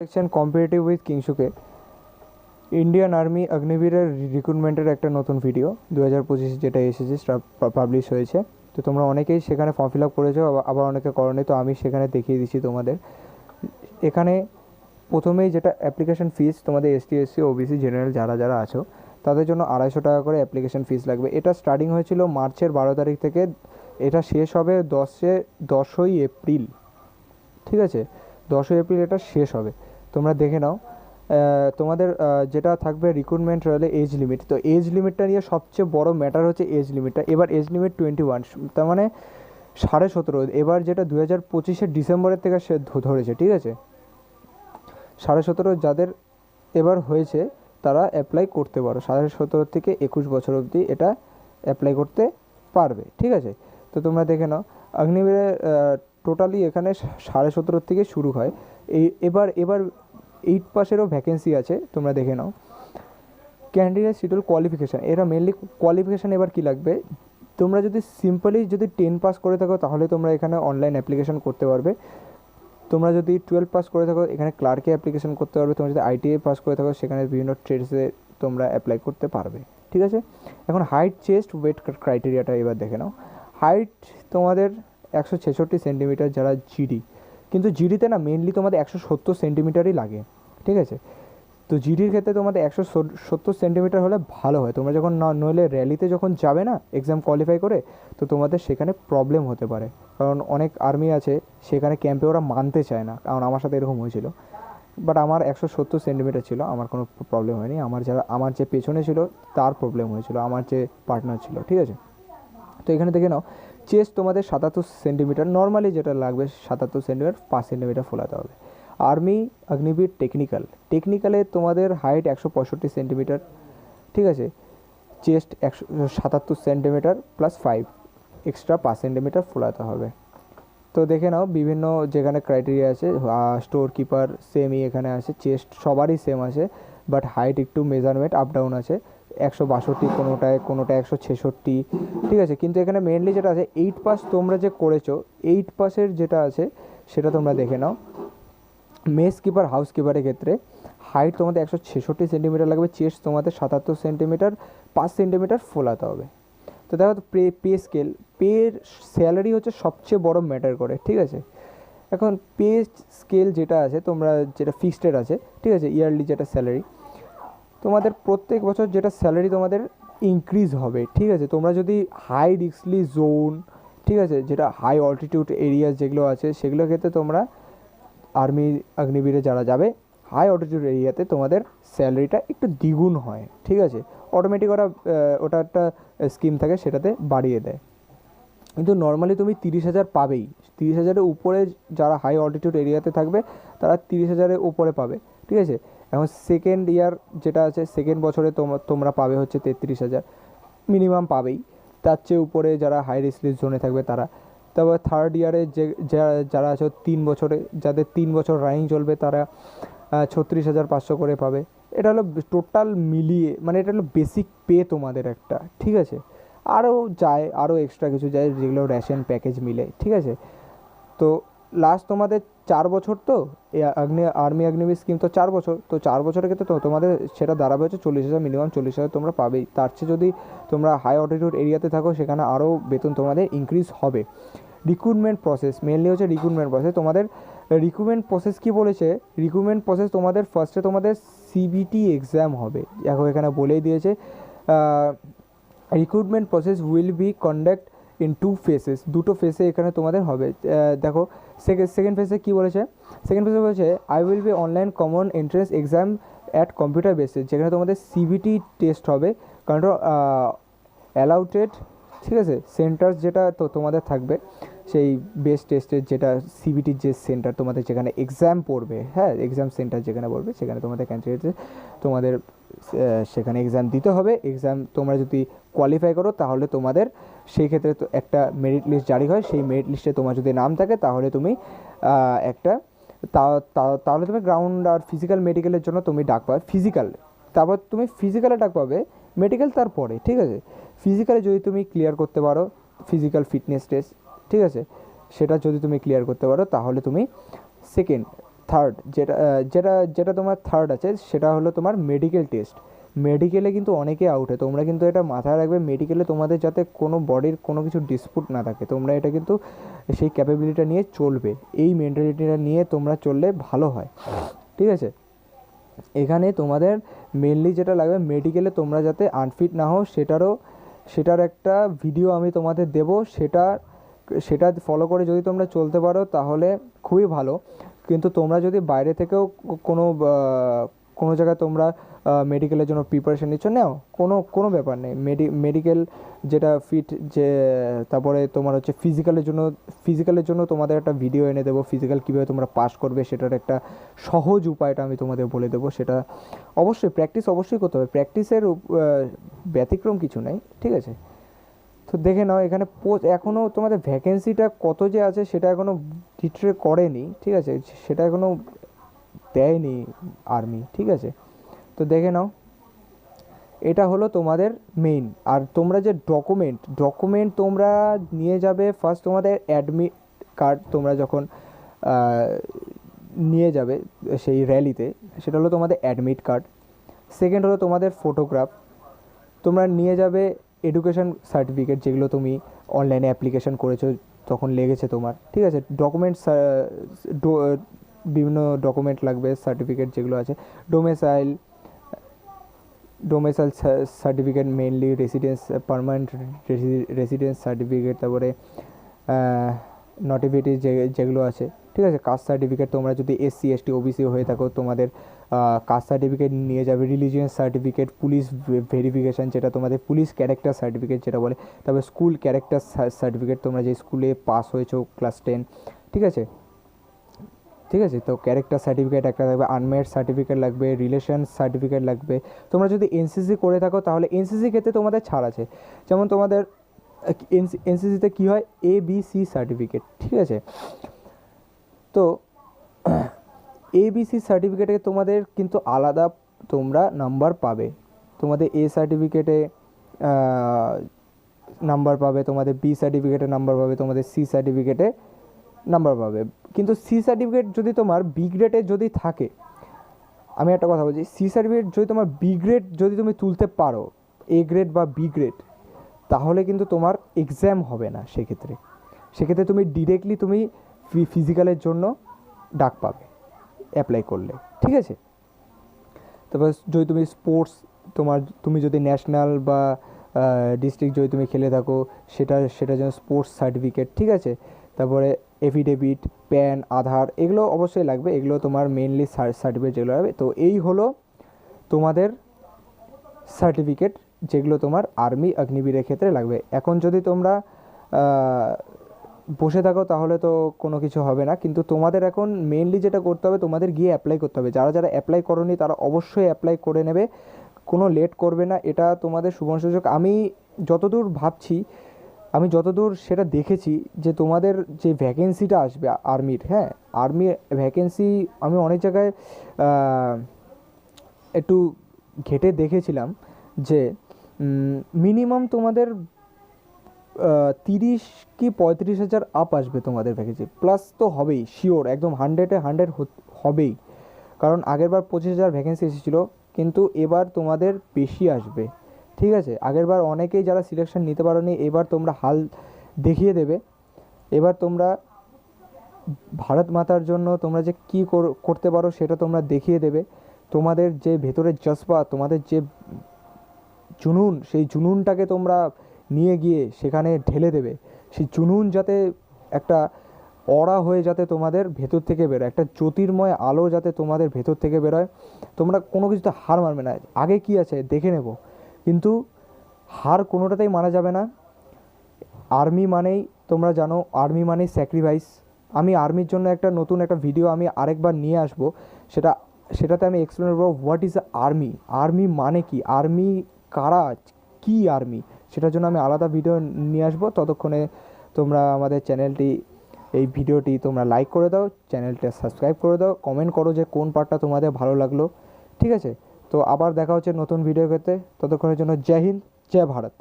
Section competitive with কিংসুকে Indian army অগ্নিবীরের রিক্রুটমেন্টের একটা নতুন ভিডিও 2025 যেটা এসেছে সেটা পাবলিশ হয়েছে। তো তোমরা অনেকেই সেখানে ফর্ম ফিল আপ করেছো, আবার অনেকে করোনি। তো আমি সেখানে দেখিয়ে দিচ্ছি তোমাদের। এখানে প্রথমেই যেটা অ্যাপ্লিকেশন ফিস, তোমাদের এসটি এসসি ওবিসি জেনারেল যারা যারা আছো তাদের জন্য 250 টাকা করে অ্যাপ্লিকেশন ফিস লাগবে। এটা স্টার্টিং হয়েছিল মার্চের 12 তারিখ থেকে, এটা শেষ হবে 10ই এপ্রিল। ঠিক আছে, 10ই এপ্রিল এটা শেষ হবে। তোমরা দেখে নাও। তোমাদের যেটা থাকবে রিক্রুটমেন্ট রয়েলে এজ লিমিট, তো এজ লিমিটটা নিয়ে সবচেয়ে বড় ম্যাটার হচ্ছে এজ লিমিটটা। এবার এজ লিমিট 21, তার মানে 17.5। এবার যেটা 2025 ডিসেম্বরের থেকে সে ধরেছে, ঠিক আছে। 17.5 যাদের এবার হয়েছে তারা অ্যাপ্লাই করতে পারো, 17.5 থেকে 21 বছর অবধি এটা অ্যাপ্লাই করতে পারবে, ঠিক আছে। তো তোমরা দেখে নাও অগ্নিবীরে টোটালি এখানে 17.5 থেকে শুরু হয়। এবার 8 পাসেরও ভ্যাকেন্সি আছে, তোমরা দেখে নাও। ক্যান্ডিডেট শিডিউল কোয়ালিফিকেশান, এরা মেনলি কোয়ালিফিকেশান এবার কী লাগবে। তোমরা যদি সিম্পলি 10 পাস করে থাকো তাহলে তোমরা এখানে অনলাইন অ্যাপ্লিকেশন করতে পারবে। তোমরা যদি 12 পাস করে থাকো এখানে ক্লার্কে অ্যাপ্লিকেশন করতে পারবে। তোমরা যদি আইটিআই পাস করে থাকো সেখানে বিভিন্ন ট্রেডসে তোমরা অ্যাপ্লাই করতে পারবে, ঠিক আছে। এখন হাইট, চেস্ট, ওয়েট ক্রাইটেরিয়াটা এবার দেখে নাও। হাইট তোমাদের 166 সেন্টিমিটার যারা জিডি, কিন্তু জিডিতে না মেনলি তোমাদের 170 সেন্টিমিটারই লাগে, ঠিক আছে। তো জিডির ক্ষেত্রে তোমাদের 170 সেন্টিমিটার হলে ভালো হয়। তোমরা যখন নইলে র্যালিতে যখন যাবে না এক্সাম কোয়ালিফাই করে, তো তোমাদের সেখানে প্রবলেম হতে পারে। কারণ অনেক আর্মি আছে সেখানে ক্যাম্পে ওরা মানতে চায় না, কারণ আমার সাথে এরকম হয়েছিল। বাট আমার 170 সেন্টিমিটার ছিল, আমার কোনো প্রবলেম হয়নি। আমার যে পেছনে ছিল তার প্রবলেম হয়েছিল, আমার যে পার্টনার ছিল, ঠিক আছে। তো এখানে দেখে নাও, চেস্ট তোমাদের 77 সেন্টিমিটার, নর্মালি যেটা লাগবে 77 সেন্টিমিটার, 5 সেন্টিমিটার ফোলাতে হবে। আর্মি অগ্নিবীর টেকনিক্যালে তোমাদের হাইট 165 সেন্টিমিটার, ঠিক আছে। Chest 177 centimetre plus 5 extra 5 centimetre ফোলাতে হবে। তো দেখে নাও বিভিন্ন যেখানে ক্রাইটেরিয়া আছে, স্টোর কিপার সেমই এখানে আছে, চেস্ট সবারই সেম আছে, বাট হাইট একটু মেজারমেন্ট আপ ডাউন আছে। 162 কোনোটায় 166, ঠিক আছে। কিন্তু এখানে মেনলি যেটা আছে 8 পাস তোমরা যে করেছো, 8 পাসের যেটা আছে সেটা তোমরা দেখে নাও। মেস কিপার, হাউস কিপারের ক্ষেত্রে হাইট তোমাদের 166 সেন্টিমিটার লাগবে, চেস্ট তোমাদের 77 সেন্টিমিটার, 5 সেন্টিমিটার ফোলাতে হবে। তো দেখো, পে স্কেল, পের স্যালারি হচ্ছে সবচেয়ে বড় ম্যাটার করে, ঠিক আছে। এখন পে স্কেল যেটা আছে তোমরা যেটা ফিক্সড আছে, ঠিক আছে, ইয়ারলি যেটা স্যালারি তোমাদের প্রত্যেক বছর যেটা স্যালারি তোমাদের ইনক্রিজ হবে, ঠিক আছে। তোমরা যদি হাই রিস্কলি জোন, ঠিক আছে, যেটা হাই অল্টিটিউড এরিয়া যেগুলো আছে সেগুলোর ক্ষেত্রে তোমরা আর্মি অগ্নিবীরে যারা যাবে হাই অল্টিটিউড এরিয়াতে তোমাদের স্যালারিটা একটু দ্বিগুণ হয়, ঠিক আছে। অটোমেটিক ওটা একটা স্কিম থাকে সেটাতে বাড়িয়ে দেয়। কিন্তু নর্মালি তুমি 30,000 পাবেই, 30,000-এর উপরে যারা হাই অল্টিটিউড এরিয়াতে থাকবে তারা 30,000-এর উপরে পাবে, ঠিক আছে। এখন সেকেন্ড ইয়ার যেটা আছে, সেকেন্ড বছরে তোমরা পাবে হচ্ছে 33,000 মিনিমাম পাবেই। তার চেয়ে উপরে যারা হাই রিস্ক জোনে থাকবে তারা। তারপর থার্ড ইয়ারে যারা আছে 3 বছরে, যাদের 3 বছর রানিং চলবে তারা 36,500 করে পাবে। এটা হলো টোটাল মিলিয়ে, মানে এটা হলো বেসিক পে তোমাদের একটা, ঠিক আছে। আরও যায়, আরও এক্সট্রা কিছু যায় যেগুলো রেশন প্যাকেজ মিলে, ঠিক আছে। তো লাস্ট তোমাদের 4 বছর, তো আর্মি অগ্নিবীর স্কিম তো 4 বছর, তো 4 বছরের ক্ষেত্রে তো তোমাদের সেটা দাঁড়াবে হচ্ছে 40,000, মিনিমাম 40,000 তোমরা পাবেই। তার চেয়ে যদি তোমরা হাই অল্টিটিউড এরিয়াতে থাকো সেখানে আরও বেতন তোমাদের ইনক্রিজ হবে। রিক্রুটমেন্ট প্রসেস, মেনলি হচ্ছে রিক্রুটমেন্ট প্রসেস। তোমাদের রিক্রুটমেন্ট প্রসেস কী বলেছে, রিক্রুটমেন্ট প্রসেস তোমাদের ফার্স্টে তোমাদের সিবিটি এক্সাম হবে। দেখো এখানে বলেই দিয়েছে, recruitment process will be conduct in 2 faces, দুটো ফেসে এখানে তোমাদের হবে। দেখো সেকেন্ড ফেসে কী বলেছে, সেকেন্ড ফেসে বলেছে I will be online common entrance exam at computer basis, যেখানে তোমাদের সিবিটি টেস্ট হবে, কারণ অ্যালাউটেড, ঠিক আছে, সেন্টার যেটা তো তোমাদের থাকবে সেই বেস টেস্টের যেটা সিবিটির যে সেন্টার তোমাদের যেখানে এক্সাম পড়বে, হ্যাঁ, এক্সাম সেন্টার যেখানে পড়বে সেখানে তোমাদের ক্যান্ডিডেটে তোমাদের সেখানে এক্সাম দিতে হবে। এক্সাম তোমরা যদি কোয়ালিফাই করো তাহলে তোমাদের সেই ক্ষেত্রে তো একটা মেরিট লিস্ট জারি হয়, সেই মেরিট লিস্টে তোমার যদি নাম থাকে তাহলে তুমি একটা তাহলে তুমি গ্রাউন্ড আর ফিজিক্যাল মেডিকেলের জন্য তুমি ডাক পাবে। ফিজিক্যাল, তারপর তুমি ফিজিক্যালে ডাক পাবে, মেডিকেল তারপরে, ঠিক আছে। ফিজিক্যালে যদি তুমি ক্লিয়ার করতে পারো, ফিজিক্যাল ফিটনেস টেস্ট, ঠিক আছে, সেটা যদি তুমি ক্লিয়ার করতে পারো তাহলে তুমি সেকেন্ড থার্ড যেটা তোমার থার্ড আছে সেটা হলো তোমার মেডিকেল টেস্ট। মেডিকেলে কিন্তু অনেকে আউট হয়, তোমরা কিন্তু এটা মাথায় রাখবে। মেডিকেলে তোমাদের যাতে কোনো বডির কোনো কিছু ডিসপুট না থাকে, তোমরা এটা কিন্তু সেই ক্যাপাবিলিটিটা নিয়ে চলবে, এই মেন্টালিটিটা নিয়ে তোমরা চললে ভালো হয়, ঠিক আছে। এখানে তোমাদের মেনলি যেটা লাগবে, মেডিকেলে তোমরা যাতে আনফিট না হও সেটার একটা ভিডিও আমি তোমাদের দেবো, সেটা ফলো করে যদি তোমরা চলতে পারো তাহলে খুবই ভালো। কিন্তু তোমরা যদি বাইরে থেকেও কোনো জায়গায় তোমরা মেডিকেলের জন্য প্রিপারেশান নিচ্ছ, নাও, কোনো ব্যাপার নেই। মেডিকেল যেটা ফিট, যে তারপরে তোমার হচ্ছে ফিজিক্যালের জন্য তোমাদের একটা ভিডিও এনে দেবো, ফিজিক্যাল কীভাবে তোমরা পাস করবে সেটার একটা সহজ উপায়টা আমি তোমাদের বলে দেবো। সেটা অবশ্যই প্র্যাকটিস অবশ্যই করতে হবে, প্র্যাকটিসের ব্যতিক্রম কিছু নেই, ঠিক আছে। তো দেখে নাও এখানে এখনও তোমাদের ভ্যাকেন্সিটা কত যে আছে সেটা এখনও ডিক্লেয়ার করেনি, ঠিক আছে, সেটা এখনও দেয়নি আর্মি, ঠিক আছে। তো দেখে নাও, এটা হলো তোমাদের মেইন। আর তোমরা যে ডকুমেন্ট তোমরা নিয়ে যাবে, ফার্স্ট তোমাদের অ্যাডমিট কার্ড তোমরা যখন নিয়ে যাবে সেই র্যালিতে, সেটা হলো তোমাদের অ্যাডমিট কার্ড। সেকেন্ড হলো তোমাদের ফটোগ্রাফ, তোমরা নিয়ে যাবে এডুকেশন সার্টিফিকেট, যেগুলো তুমি অনলাইনে অ্যাপ্লিকেশন করেছো তখন লেগেছে তোমার, ঠিক আছে। বিভিন্ন ডকুমেন্ট লাগবে, সার্টিফিকেট যেগুলো আছে, domicile certificate, mainly residence, permanent residence certificate, তারপরে নোটিফিটি যেগুলো আছে, ঠিক আছে। কাস্ট সার্টিফিকেট, তোমরা যদি SC ST OBC হয়ে থাকো তোমাদের কাস্ট সার্টিফিকেট নিয়ে যাবে, রিলিজিয়াস সার্টিফিকেট, পুলিশ ভেরিফিকেশান যেটা তোমাদের পুলিশ ক্যারেক্টার সার্টিফিকেট যেটা বলে, তারপরে স্কুল ক্যারেক্টার সার্টিফিকেট, তোমরা যে স্কুলে পাস হয়েছো ক্লাস 10, ঠিক আছে। তো ক্যারেক্টার সার্টিফিকেট একটা লাগবে, আনমেরিড সার্টিফিকেট লাগবে, রিলেশন সার্টিফিকেট লাগবে। তোমরা যদি NCC করে থাকো তাহলে NCC ক্ষেত্রে তোমাদের ছাড় আছে, যেমন তোমাদের NCCতে কী হয়, ABC সার্টিফিকেট, ঠিক আছে। তো ABC সার্টিফিকেটে তোমাদের কিন্তু আলাদা তোমরা নাম্বার পাবে, তোমাদের A সার্টিফিকেটে নাম্বার পাবে, তোমাদের B সার্টিফিকেটে নাম্বার পাবে, তোমাদের C সার্টিফিকেটে নাম্বার পাবে। কিন্তু C সার্টিফিকেট যদি তোমার B গ্রেডে যদি থাকে, আমি একটা কথা বলছি, C সার্টিফিকেট যদি তোমার B গ্রেড যদি তুমি তুলতে পারো, A গ্রেড বা B গ্রেড, তাহলে কিন্তু তোমার এক্সাম হবে না। সেক্ষেত্রে তুমি ডিরেক্টলি তুমি ফিজিক্যালের জন্য ডাক পাবে অ্যাপ্লাই করলে, ঠিক আছে। তারপর যদি তুমি স্পোর্টস, তুমি যদি ন্যাশনাল বা ডিস্ট্রিক্ট যদি তুমি খেলে থাকো, সেটা যেন স্পোর্টস সার্টিফিকেট, ঠিক আছে। তারপরে এফিডেভিট, প্যান, আধার, এগুলো অবশ্যই লাগবে, এগুলো তোমার মেনলি সার্টিফিকেট যেগুলো লাগবে। তো এই হলো তোমাদের সার্টিফিকেট যেগুলো তোমার আর্মি অগ্নিবীরের ক্ষেত্রে লাগবে। এখন যদি তোমরা বসে থাকো তাহলে তো কোনো কিছু হবে না, কিন্তু তোমাদের এখন মেনলি যেটা করতে হবে, তোমাদের গিয়ে অ্যাপ্লাই করতে হবে। যারা অ্যাপ্লাই করোনি তারা অবশ্যই অ্যাপ্লাই করে নেবে, কোনো লেট করবে না, এটা তোমাদের সুবর্ণ সুযোগ। আমি যতদূর সেটা দেখেছি যে তোমাদের যে ভ্যাকেন্সিটা আসবে আর্মির, হ্যাঁ, আর্মি ভ্যাকেন্সি আমি অনেক জায়গায় একটু ঘেটে দেখেছিলাম যে মিনিমাম তোমাদের 30 কি 35,000 আপ আসবে তোমাদের ভ্যাকেন্সি, প্লাস তো হবেই, শিওর, একদম 100 হবেই। কারণ আগেরবার 25,000 ভ্যাকেন্সি এসেছিলো, কিন্তু এবার তোমাদের বেশি আসবে, ঠিক আছে। আগেরবার অনেকেই যারা সিলেকশন নিতে পারোনি, এবার তোমরা হাল দেখিয়ে দেবে। এবার তোমরা ভারত মাতার জন্য তোমরা যে কী করতে পারো সেটা তোমরা দেখিয়ে দেবে। তোমাদের যে ভেতরের জজবা, তোমাদের যে জুনুন, সেই জুনুনটাকে তোমরা নিয়ে গিয়ে সেখানে ঢেলে দেবে। সেই জুনুন যাতে একটা অরা হয়ে যাতে তোমাদের ভেতর থেকে বেরোয়, একটা জ্যোতির্ময় আলো যাতে তোমাদের ভেতর থেকে বেরোয়। তোমরা কোনো কিছুতে হার মানবে না, আগে কি আছে দেখে নেব, কিন্তু হার কোনোটাতেই মানা যাবে না। আর্মি মানেই তোমরা জানো, আর্মি মানেই স্যাক্রিফাইস। আমি আর্মির জন্য নতুন একটা ভিডিও আমি আরেকবার নিয়ে আসবো, সেটাতে আমি এক্সপ্লেন করবো হোয়াট ইজ আর্মি, আর্মি মানে কি, আর্মি কারা, কি আর্মি, সেটার জন্য আমি আলাদা ভিডিও নিয়ে আসবো। ততক্ষণে তোমরা আমাদের এই ভিডিওটি তোমরা লাইক করে দাও, চ্যানেলটা সাবস্ক্রাইব করে দাও, কমেন্ট করো যে কোন পার্টটা তোমাদের ভালো লাগলো, ঠিক আছে। তো আবার দেখা হচ্ছে নতুন ভিডিও পেতে, ততক্ষণের জন্য জয় হিন্দ, জয় ভারত।